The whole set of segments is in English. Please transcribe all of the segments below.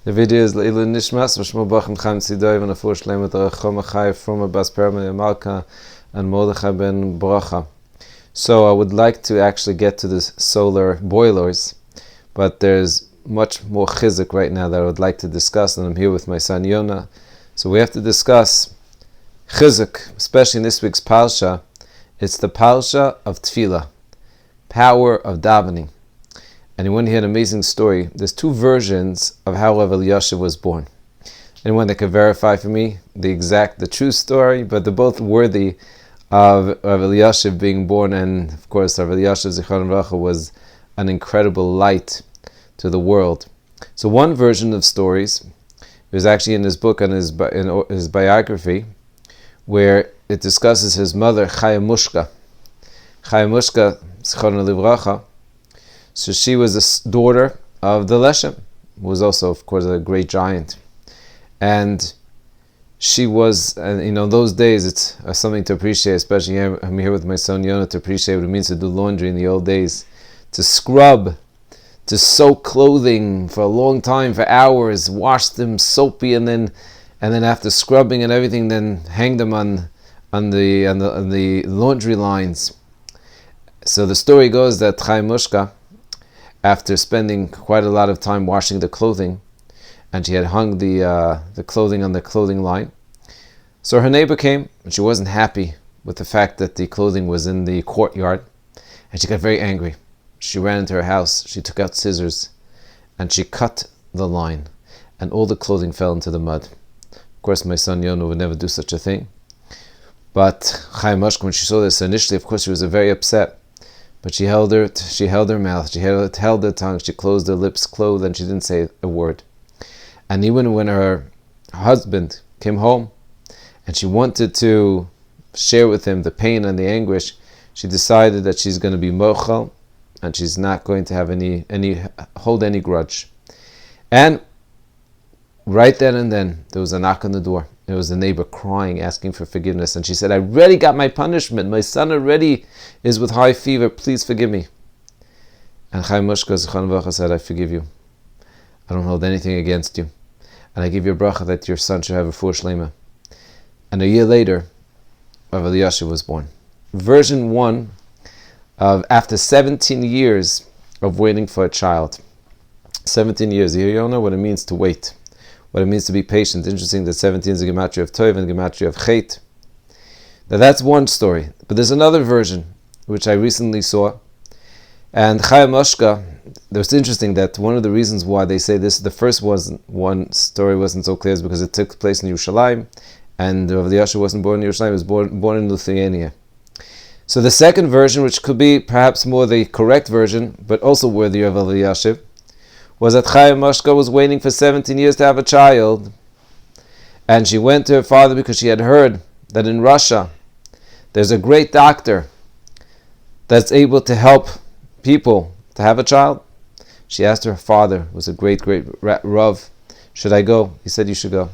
The video is Le'ilu Nishmas, V'shmo Bachem Chaim Tzidoy, V'nafur Shleimat Arachom Achai, from Bas Perma Malka, and Mordechai ben Bracha. So I would like to actually get to the solar boilers, but there's much more chizuk right now that I would like to discuss, and I'm here with my son Yona. So we have to discuss chizuk, especially in this week's Parsha. It's the Parsha of Tefillah, power of davening. And you want to hear an amazing story. There's two versions of how Rav Elyashiv was born. Anyone that can verify for me the true story, but they're both worthy of Rav Elyashiv being born, and of course Rav Elyashiv Zichron Bracha was an incredible light to the world. So one version of stories is actually in his book and in his biography, where it discusses his mother Chaya Mushka. Chaya Mushka Zichron Bracha. So she was a daughter of the Leshem, who was also, of course, a great giant. And she was, those days, it's something to appreciate, especially here, I'm here with my son Yonah, to appreciate what it means to do laundry in the old days. To scrub, to soak clothing for a long time, for hours, wash them soapy, and then after scrubbing and everything, then hang them on the laundry lines. So the story goes that Chaya Mushka, after spending quite a lot of time washing the clothing, and she had hung the clothing on the clothing line, so her neighbor came, and she wasn't happy with the fact that the clothing was in the courtyard, and she got very angry. She ran into her house, she took out scissors, and she cut the line, and all the clothing fell into the mud. Of course, my son Yonah would never do such a thing, but Chaya Mushka, when she saw this initially, of course, she was very upset. But she held her mouth, she held her tongue, she closed her lips, and she didn't say a word. And even when her husband came home, and she wanted to share with him the pain and the anguish, she decided that she's going to be mochel, and she's not going to have hold any grudge. And right then and then, there was a knock on the door. It was the neighbor crying, asking for forgiveness. And she said, I already got my punishment. My son already is with high fever. Please forgive me. And Chaya Mushka Zichron Bracha said, I forgive you. I don't hold anything against you. And I give you a bracha that your son should have a refuah shlema. And a year later, Rav Elyashiv was born. Version 1 of after 17 years of waiting for a child. 17 years. You don't know what it means to wait. What it means to be patient. Interesting that 17 is a gematria of Tov and a gematria of Chet. Now that's one story. But there's another version, which I recently saw. And Chaya Mushka, it was interesting that one of the reasons why they say this, the first one story wasn't so clear, is because it took place in Yerushalayim, and Rav Elyashiv wasn't born in Yerushalayim, he was born in Lithuania. So the second version, which could be perhaps more the correct version, but also worthy of Rav Elyashiv, was that Chaya Mushka was waiting for 17 years to have a child, and she went to her father because she had heard that in Russia there's a great doctor that's able to help people to have a child. She asked her father, who was a great Rav, should I go? He said, you should go.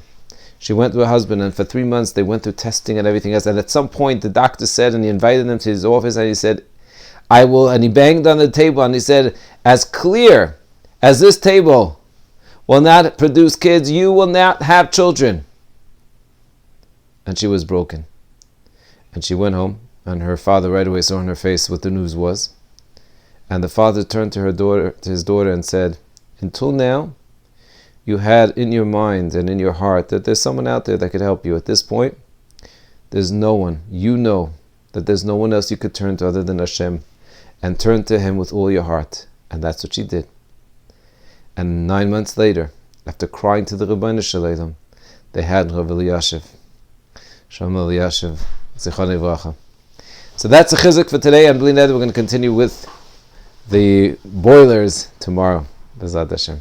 She went to her husband, and for 3 months they went through testing and everything else, and at some point the doctor said, and he invited him to his office, and he said, I will, and he banged on the table, and he said, as clear as this table will not produce kids, you will not have children. And she was broken. And she went home, and her father right away saw on her face what the news was. And the father turned to his daughter and said, until now, you had in your mind and in your heart that there's someone out there that could help you. At this point, there's no one. You know that there's no one else you could turn to other than Hashem, and turn to Him with all your heart. And that's what she did. And 9 months later, after crying to the Rebbeinu Shalom, they had Rav Elyashiv. Shalom Elyashiv, Zichron Bracha. So that's a chizuk for today, and we're going to continue with the boilers tomorrow. B'ezrat Hashem.